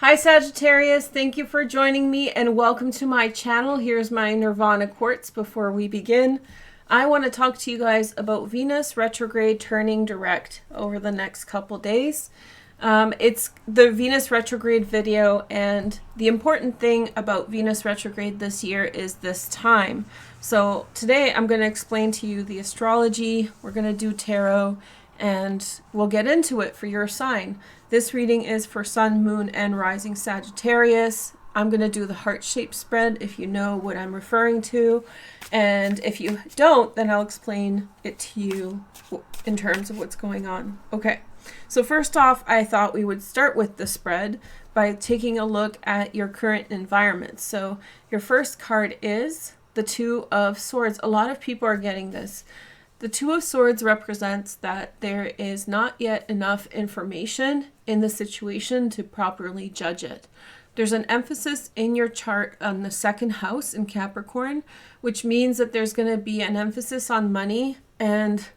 Hi Sagittarius, thank you for joining me and welcome to my channel. Here's my Nirvana quartz before we begin. I want to talk to you guys about Venus retrograde turning direct over the next couple days. It's the Venus retrograde video, and the important thing about Venus retrograde this year is this time. So today I'm going to explain to you the astrology, we're going to do tarot, and we'll get into it for your sign. This reading is for Sun, Moon, and Rising Sagittarius. I'm going to do the heart-shaped spread if you know what I'm referring to. And if you don't, then I'll explain it to you in terms of what's going on. Okay, so first off, I thought we would start with the spread by taking a look at your current environment. So your first card is the Two of Swords. A lot of people are getting this. The Two of Swords represents that there is not yet enough information in the situation to properly judge it. There's an emphasis in your chart on the second house in Capricorn, which means that there's going to be an emphasis on money, and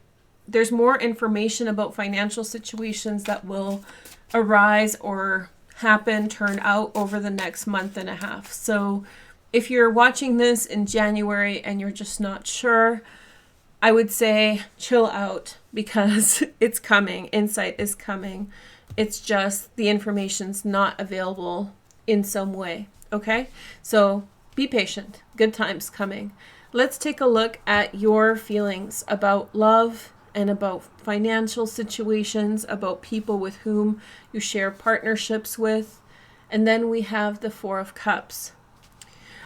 there's more information about financial situations that will arise or happen, turn out over the next month and a half. So if you're watching this in January and you're just not sure, I would say chill out, because it's coming. Insight is coming. It's just the information's not available in some way. Okay? So be patient. Good times coming. Let's take a look at your feelings about love and about financial situations, about people with whom you share partnerships with. And then we have the Four of Cups.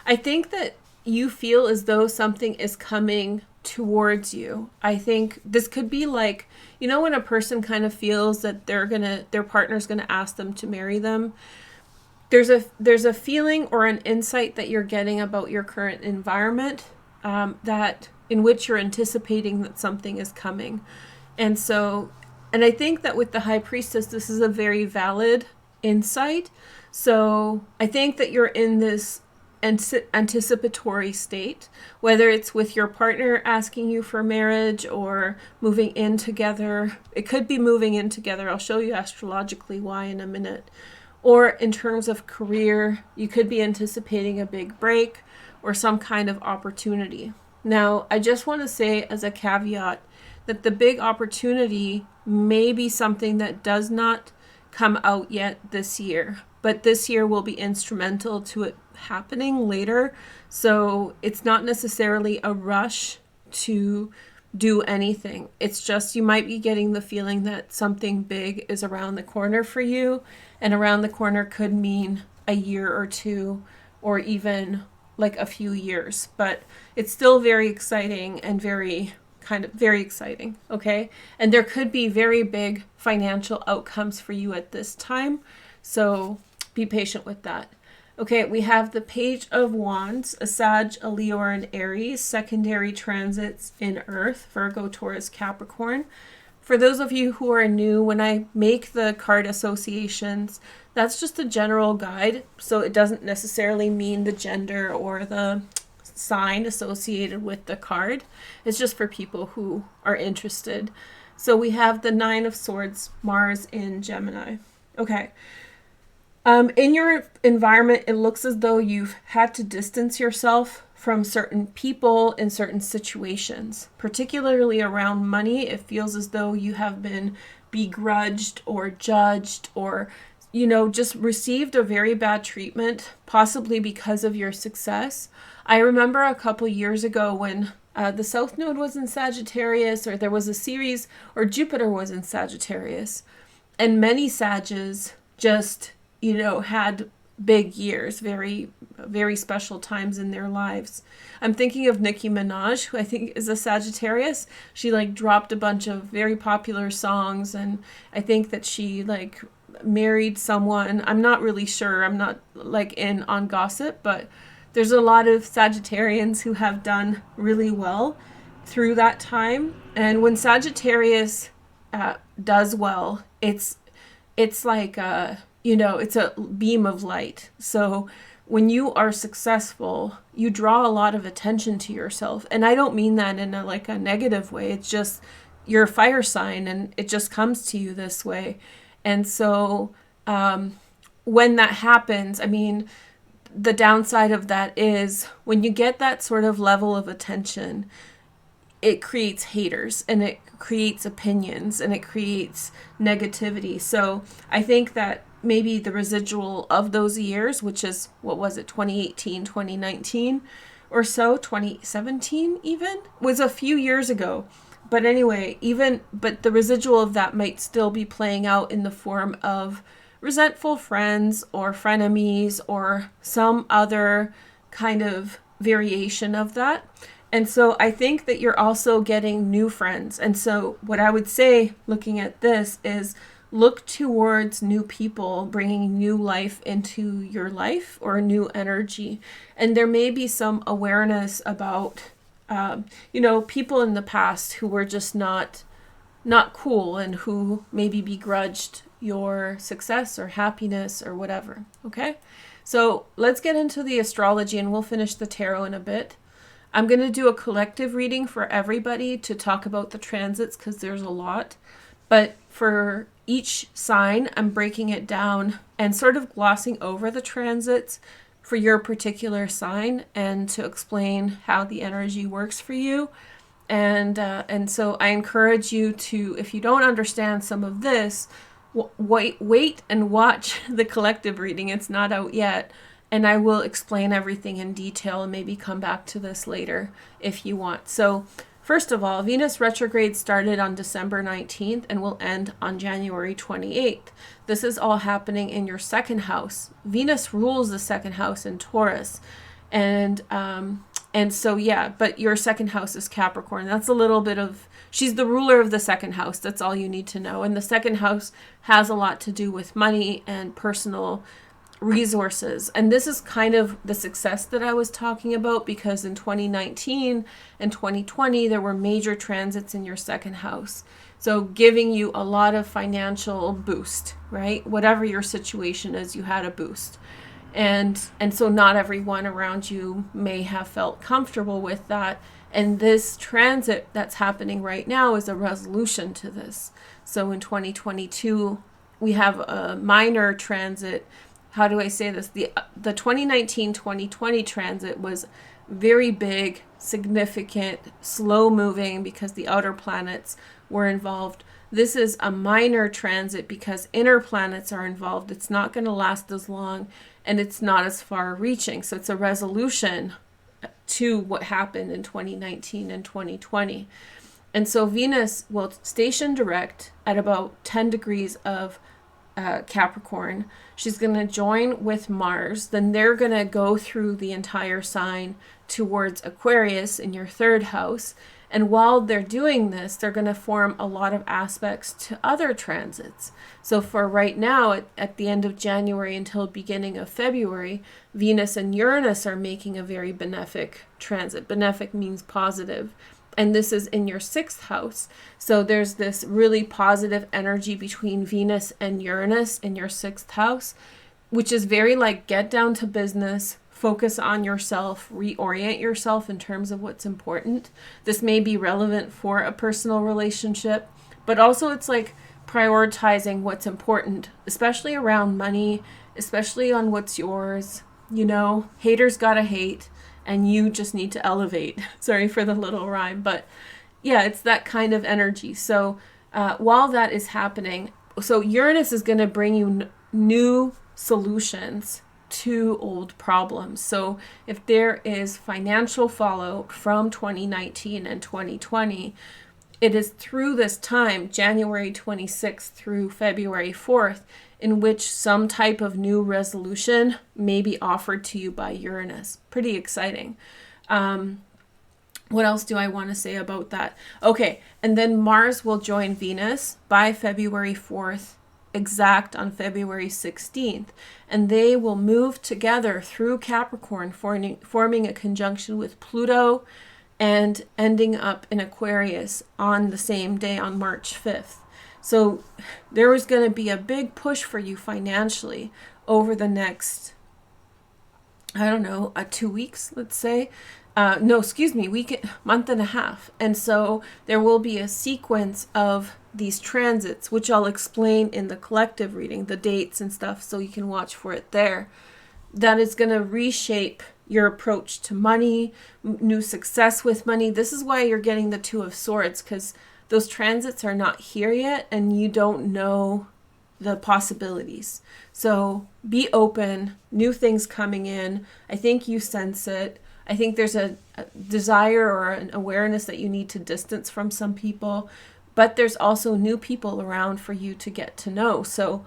I think that you feel as though something is coming towards you. I think this could be like, you know, when a person kind of feels that their partner's gonna ask them to marry them. There's a feeling or an insight that you're getting about your current environment, that in which you're anticipating that something is coming. And I think that with the High Priestess, this is a very valid insight. So I think that you're in this anticipatory state, whether it's with your partner asking you for marriage or moving in together. It could be moving in together. I'll show you astrologically why in a minute. Or in terms of career, you could be anticipating a big break or some kind of opportunity. Now, I just want to say as a caveat that the big opportunity may be something that does not come out yet this year, but this year will be instrumental to it happening later. So it's not necessarily a rush to do anything. It's just you might be getting the feeling that something big is around the corner for you, and around the corner could mean a year or two, or even like a few years, but it's still very exciting and very exciting. Okay. And there could be very big financial outcomes for you at this time. So be patient with that. Okay, we have the Page of Wands, a Sag, a Leo, or an Aries, secondary transits in Earth, Virgo, Taurus, Capricorn. For those of you who are new, when I make the card associations, that's just a general guide. So it doesn't necessarily mean the gender or the sign associated with the card. It's just for people who are interested. So we have the Nine of Swords, Mars in Gemini. Okay. In your environment, it looks as though you've had to distance yourself from certain people in certain situations, particularly around money. It feels as though you have been begrudged or judged, or, you know, just received a very bad treatment, possibly because of your success. I remember a couple years ago when the South Node was in Sagittarius, or there was a series, or Jupiter was in Sagittarius, and many Sages just, you know, had big years, very, very special times in their lives. I'm thinking of Nicki Minaj, who I think is a Sagittarius. She like dropped a bunch of very popular songs, and I think that she like married someone. I'm not really sure. I'm not like in on gossip, but there's a lot of Sagittarians who have done really well through that time. And when Sagittarius does well, it's like you know, it's a beam of light. So when you are successful, you draw a lot of attention to yourself. And I don't mean that in a negative way. It's just you're a fire sign and it just comes to you this way. And so when that happens, I mean, the downside of that is when you get that sort of level of attention, it creates haters and it creates opinions and it creates negativity. So I think that maybe the residual of those years, which is, what was it, 2018, 2019 or so, 2017 even, was a few years ago. But anyway, but the residual of that might still be playing out in the form of resentful friends or frenemies or some other kind of variation of that. And so I think that you're also getting new friends. And so what I would say looking at this is look towards new people, bringing new life into your life or new energy. And there may be some awareness about, people in the past who were just not cool and who maybe begrudged your success or happiness or whatever. Okay, so let's get into the astrology and we'll finish the tarot in a bit. I'm going to do a collective reading for everybody to talk about the transits because there's a lot. But for each sign, I'm breaking it down and sort of glossing over the transits for your particular sign and to explain how the energy works for you. And so I encourage you to, if you don't understand some of this, wait and watch the collective reading. It's not out yet. And I will explain everything in detail and maybe come back to this later if you want. So first of all, Venus retrograde started on December 19th and will end on January 28th. This is all happening in your second house. Venus rules the second house in Taurus. And so, yeah, but your second house is Capricorn. That's a little bit of, she's the ruler of the second house. That's all you need to know. And the second house has a lot to do with money and personal resources. And this is kind of the success that I was talking about, because in 2019 and 2020, there were major transits in your second house. So giving you a lot of financial boost, right? Whatever your situation is, you had a boost. And so not everyone around you may have felt comfortable with that. And this transit that's happening right now is a resolution to this. So in 2022, we have a minor transit. How do I say this? The 2019-2020 transit was very big, significant, slow moving because the outer planets were involved. This is a minor transit because inner planets are involved. It's not going to last as long and it's not as far reaching. So it's a resolution to what happened in 2019 and 2020. And so Venus will station direct at about 10 degrees of Capricorn. She's going to join with Mars. Then they're going to go through the entire sign towards Aquarius in your third house. And while they're doing this, they're going to form a lot of aspects to other transits. So for right now, at the end of January until beginning of February, Venus and Uranus are making a very benefic transit. Benefic means positive. And this is in your sixth house. So there's this really positive energy between Venus and Uranus in your sixth house, which is very like get down to business, focus on yourself, reorient yourself in terms of what's important. This may be relevant for a personal relationship, but also it's like prioritizing what's important, especially around money, especially on what's yours. You know, haters gotta hate. And you just need to elevate. Sorry for the little rhyme, but yeah, it's that kind of energy. So while that is happening, so Uranus is going to bring you new solutions to old problems. So if there is financial fallout from 2019 and 2020, it is through this time, January 26th through February 4th, in which some type of new resolution may be offered to you by Uranus. Pretty exciting. What else do I want to say about that? Okay, and then Mars will join Venus by February 4th, exact on February 16th, and they will move together through Capricorn, forming a conjunction with Pluto and ending up in Aquarius on the same day on March 5th. So there was going to be a big push for you financially over the next, 2 weeks, let's say. no, excuse me, month and a half. And so there will be a sequence of these transits, which I'll explain in the collective reading, the dates and stuff, so you can watch for it there. That is going to reshape your approach to money, new success with money. This is why you're getting the Two of Swords, because those transits are not here yet and you don't know the possibilities. So be open, new things coming in. I think you sense it. I think there's a desire or an awareness that you need to distance from some people, but there's also new people around for you to get to know. So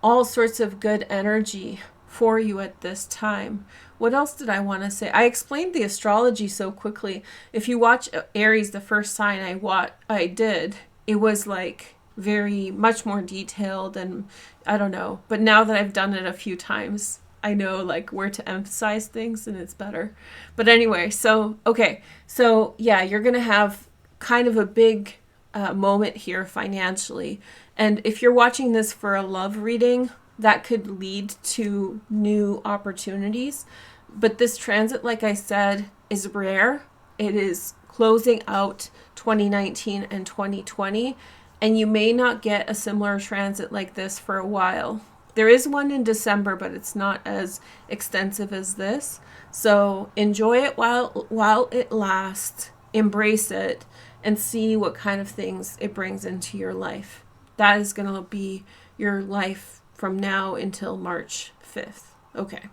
all sorts of good energy for you at this time. What else did I want to say? I explained the astrology so quickly. If you watch Aries, the first sign I did, it was like very much more detailed, and I don't know. But now that I've done it a few times, I know like where to emphasize things and it's better. But anyway, so, okay. So yeah, you're going to have kind of a big moment here financially. And if you're watching this for a love reading, that could lead to new opportunities. But this transit, like I said, is rare. It is closing out 2019 and 2020. And you may not get a similar transit like this for a while. There is one in December, but it's not as extensive as this. So enjoy it while it lasts. Embrace it and see what kind of things it brings into your life. That is going to be your life from now until March 5th. Okay.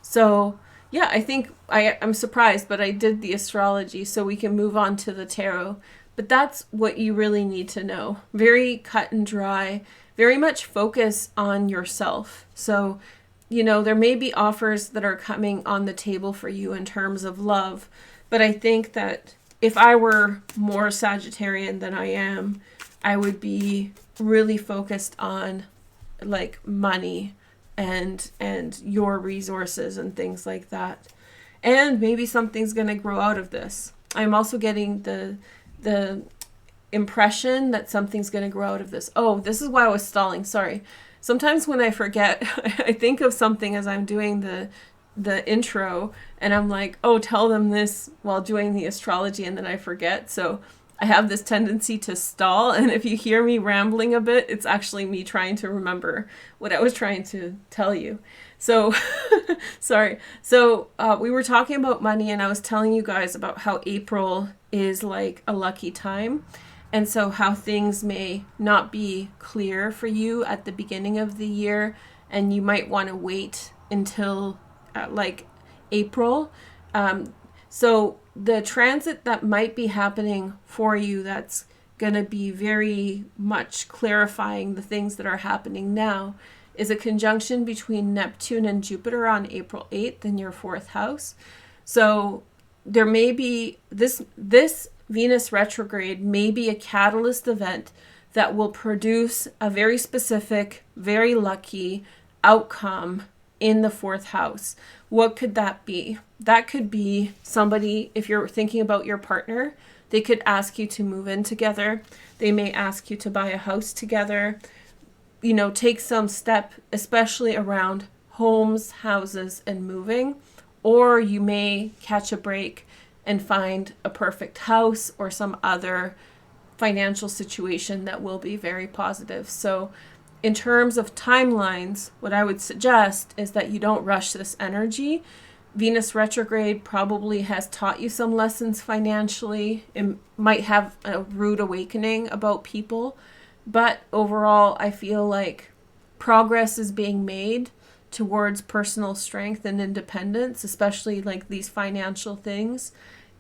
So yeah, I think I'm surprised, but I did the astrology, so we can move on to the tarot. But that's what you really need to know. Very cut and dry, very much focus on yourself. So, you know, there may be offers that are coming on the table for you in terms of love, but I think that if I were more Sagittarian than I am, I would be really focused on like money and your resources and things like that. And maybe something's going to grow out of this. I'm also getting the impression that something's going to grow out of this. Oh, this is why I was stalling. Sorry. Sometimes when I forget, I think of something as I'm doing the intro and I'm like, oh, tell them this while doing the astrology, and then I forget. So I have this tendency to stall, and if you hear me rambling a bit, it's actually me trying to remember what I was trying to tell you. So, sorry. So we were talking about money, and I was telling you guys about how April is like a lucky time, and so how things may not be clear for you at the beginning of the year, and you might want to wait until like April. So the transit that might be happening for you that's going to be very much clarifying the things that are happening now is a conjunction between Neptune and Jupiter on April 8th in your 4th house. So there may be this Venus retrograde may be a catalyst event that will produce a very specific, very lucky outcome in the 4th house. What could that be? That could be somebody, if you're thinking about your partner, they could ask you to move in together. They may ask you to buy a house together. You know, take some step, especially around homes, houses, and moving. Or you may catch a break and find a perfect house or some other financial situation that will be very positive. So in terms of timelines, what I would suggest is that you don't rush this energy. Venus retrograde probably has taught you some lessons financially. It might have a rude awakening about people, but overall, I feel like progress is being made towards personal strength and independence, especially like these financial things.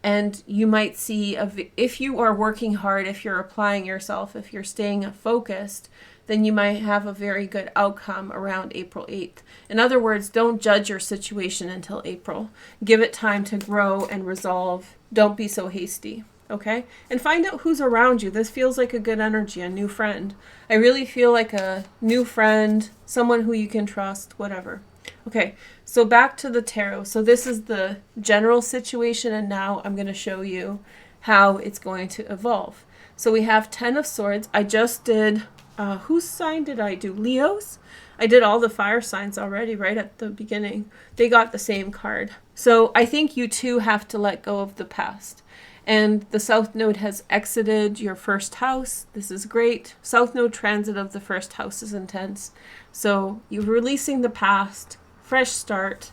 And you might see, if you are working hard, if you're applying yourself, if you're staying focused, then you might have a very good outcome around April 8th. In other words, don't judge your situation until April. Give it time to grow and resolve. Don't be so hasty, okay? And find out who's around you. This feels like a good energy, a new friend. I really feel like a new friend, someone who you can trust, whatever. Okay, so back to the tarot. So this is the general situation, and now I'm going to show you how it's going to evolve. So we have 10 of Swords. I just did... whose sign did I do? Leo's. I did all the fire signs already right at the beginning. They got the same card. So I think you too have to let go of the past. And the South Node has exited your first house. This is great. South Node transit of the first house is intense. So you're releasing the past, fresh start,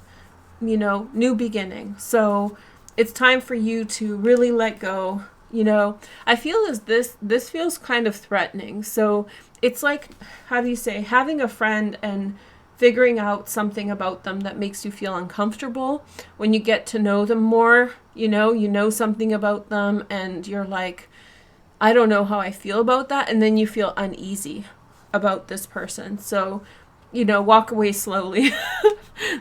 you know, new beginning. So it's time for you to really let go. You know, I feel as this feels kind of threatening. So it's like, how do you say, having a friend and figuring out something about them that makes you feel uncomfortable. When you get to know them more, you know something about them and you're like, I don't know how I feel about that. And then you feel uneasy about this person. So, you know, walk away slowly.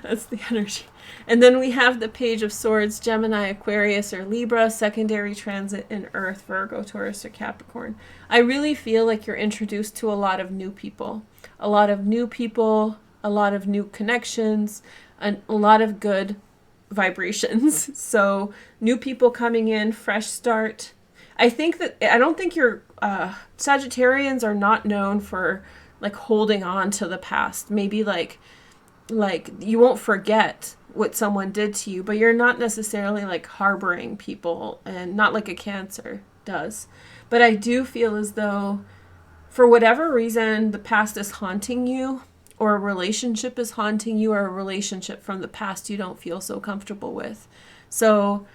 That's the energy. And then we have the Page of Swords, Gemini, Aquarius, or Libra, secondary transit in Earth, Virgo, Taurus, or Capricorn. I really feel like you're introduced to a lot of new people. A lot of new people, a lot of new connections, and a lot of good vibrations. So new people coming in, fresh start. I don't think your Sagittarians are not known for like holding on to the past. Maybe like you won't forget what someone did to you, but you're not necessarily like harboring people, and not like a Cancer does. But I do feel as though for whatever reason the past is haunting you, or a relationship is haunting you, or a relationship from the past you don't feel so comfortable with. So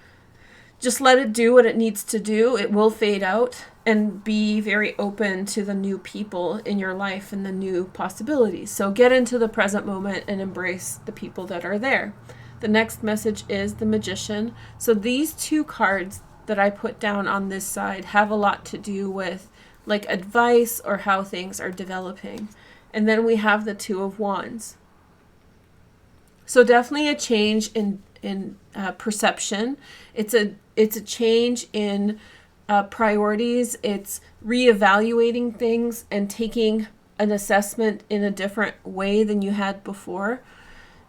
just let it do what it needs to do. It will fade out, and be very open to the new people in your life and the new possibilities. So get into the present moment and embrace the people that are there. The next message is the Magician. So these two cards that I put down on this side have a lot to do with like advice or how things are developing. And then we have the Two of Wands. So definitely a change in perception. It's a change in priorities. It's reevaluating things and taking an assessment in a different way than you had before.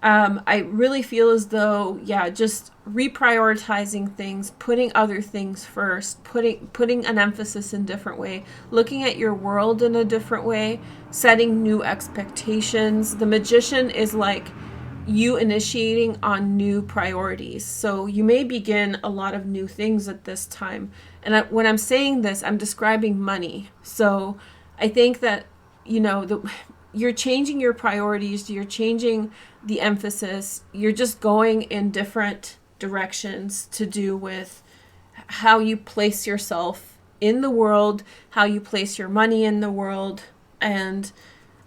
I really feel as though, just reprioritizing things, putting other things first, putting an emphasis in a different way, looking at your world in a different way, setting new expectations. The Magician is like you initiating on new priorities. So you may begin a lot of new things at this time. And when I'm saying this, I'm describing money. So I think that, you're changing your priorities, you're changing the emphasis, you're just going in different directions to do with how you place yourself in the world, how you place your money in the world. And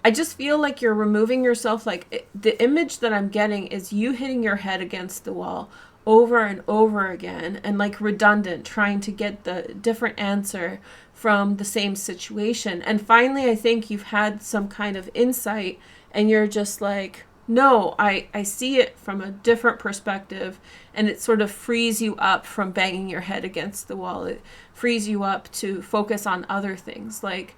I just feel like you're removing yourself. Like the image that I'm getting is you hitting your head against the wall over and over again, and like redundant, trying to get the different answer from the same situation. And finally, I think you've had some kind of insight and you're just like, no, I see it from a different perspective, and it sort of frees you up from banging your head against the wall. It frees you up to focus on other things. Like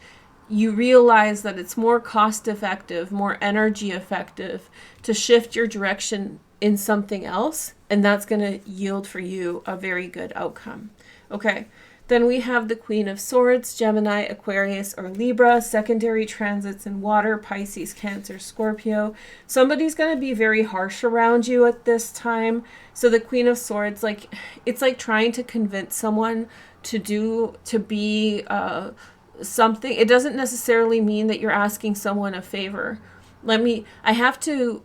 you realize that it's more cost effective, more energy effective to shift your direction in something else, and that's going to yield for you a very good outcome. Okay, then we have the Queen of Swords, Gemini, Aquarius, or Libra, secondary transits in water, Pisces, Cancer, Scorpio. Somebody's going to be very harsh around you at this time. So the Queen of Swords, it's like trying to convince someone to be something. It doesn't necessarily mean that you're asking someone a favor. I have to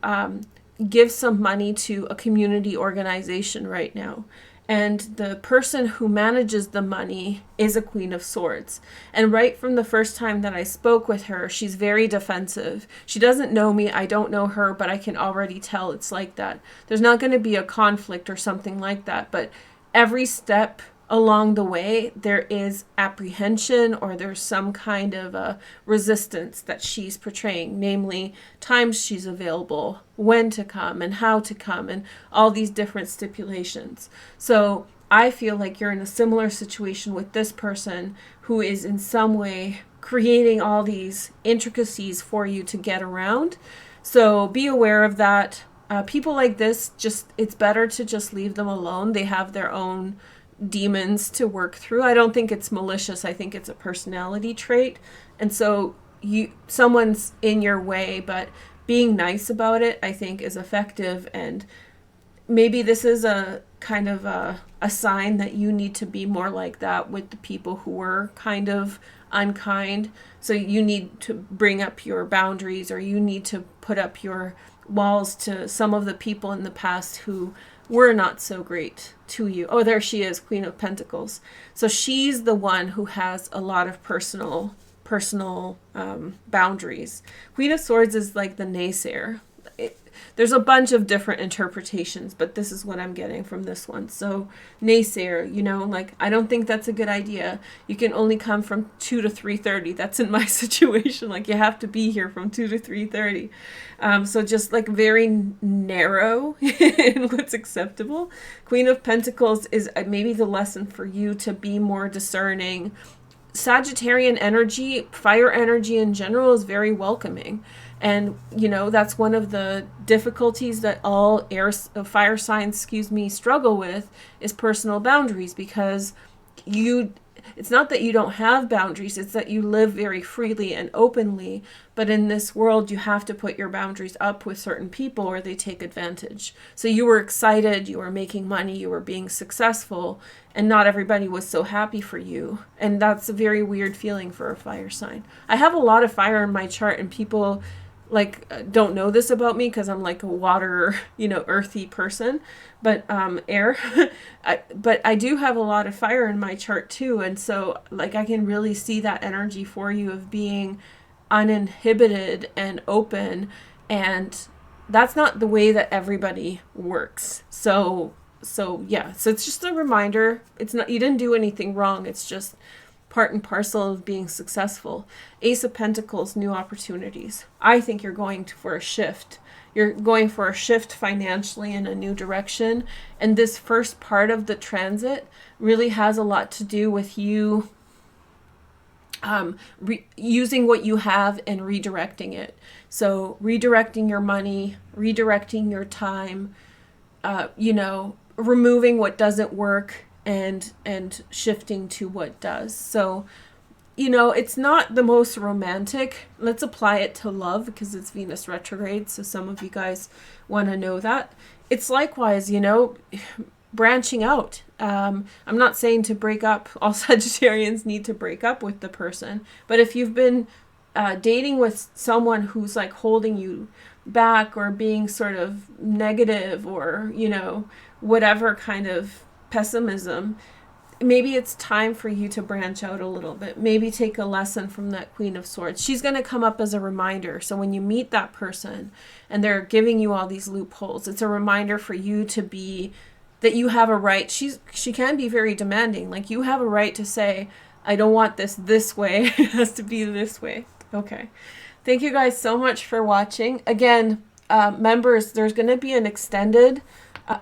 give some money to a community organization right now. And the person who manages the money is a Queen of Swords. And right from the first time that I spoke with her, she's very defensive. She doesn't know me, I don't know her, but I can already tell it's like that. There's not going to be a conflict or something like that, but every step along the way, there is apprehension, or there's some kind of a resistance that she's portraying, namely times she's available, when to come and how to come, and all these different stipulations. So I feel like you're in a similar situation with this person who is in some way creating all these intricacies for you to get around. So be aware of that. People like this, it's better to just leave them alone. They have their own demons to work through. I don't think it's malicious. I think it's a personality trait. And so someone's in your way, but being nice about it, I think, is effective. And maybe this is a kind of a sign that you need to be more like that with the people who were kind of unkind. So you need to bring up your boundaries, or you need to put up your walls to some of the people in the past who were not so great to you. Oh, there she is, Queen of Pentacles. So she's the one who has a lot of personal boundaries. Queen of Swords is like the naysayer. There's a bunch of different interpretations, but this is what I'm getting from this one. So naysayer, you know, like, I don't think that's a good idea. You can only come from 2 to 3:30. That's in my situation. Like, you have to be here from 2 to 3:30. So just like very narrow in what's acceptable. Queen of Pentacles is maybe the lesson for you to be more discerning. Sagittarian energy, fire energy in general, is very welcoming. And, you know, that's one of the difficulties that all fire signs, struggle with, is personal boundaries, because it's not that you don't have boundaries, it's that you live very freely and openly, but in this world you have to put your boundaries up with certain people or they take advantage. So you were excited, you were making money, you were being successful, and not everybody was so happy for you. And that's a very weird feeling for a fire sign. I have a lot of fire in my chart, and people don't know this about me because I'm like a water, earthy person, but air. But I do have a lot of fire in my chart too. And so like I can really see that energy for you of being uninhibited and open. And that's not the way that everybody works. So yeah, so it's just a reminder. It's not, you didn't do anything wrong. It's just part and parcel of being successful. Ace of Pentacles, new opportunities. I think you're going for a shift. You're going for a shift financially in a new direction. And this first part of the transit really has a lot to do with you using what you have and redirecting it. So redirecting your money, redirecting your time, removing what doesn't work, and shifting to what does. So, it's not the most romantic. Let's apply it to love because it's Venus retrograde. So some of you guys want to know that. It's likewise, branching out. I'm not saying to break up. All Sagittarians need to break up with the person. But if you've been dating with someone who's like holding you back or being sort of negative or, whatever kind of pessimism, maybe it's time for you to branch out a little bit. Maybe take a lesson from that Queen of Swords. She's going to come up as a reminder. So when you meet that person and they're giving you all these loopholes, it's a reminder for you to be that you have a right. She can be very demanding. Like, you have a right to say, I don't want this way. It has to be this way. Okay. Thank you guys so much for watching. Again, members, there's going to be an extended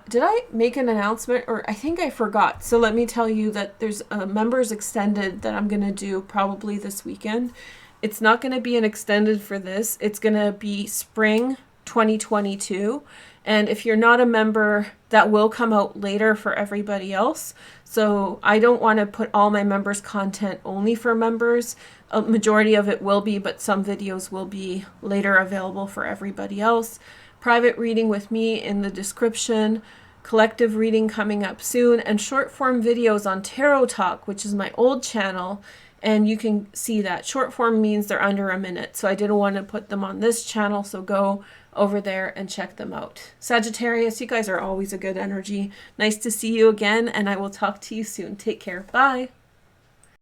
did I make an announcement, or I think I forgot? So let me tell you that there's a members extended that I'm going to do probably this weekend. It's not going to be an extended for this. It's going to be spring 2022. And if you're not a member, that will come out later for everybody else. So I don't want to put all my members' content only for members. A majority of it will be, but some videos will be later available for everybody else. Private reading with me in the description, collective reading coming up soon, and short form videos on Tarot Talk, which is my old channel, and you can see that. Short form means they're under a minute, so I didn't want to put them on this channel, so go over there and check them out. Sagittarius, you guys are always a good energy. Nice to see you again, and I will talk to you soon. Take care. Bye.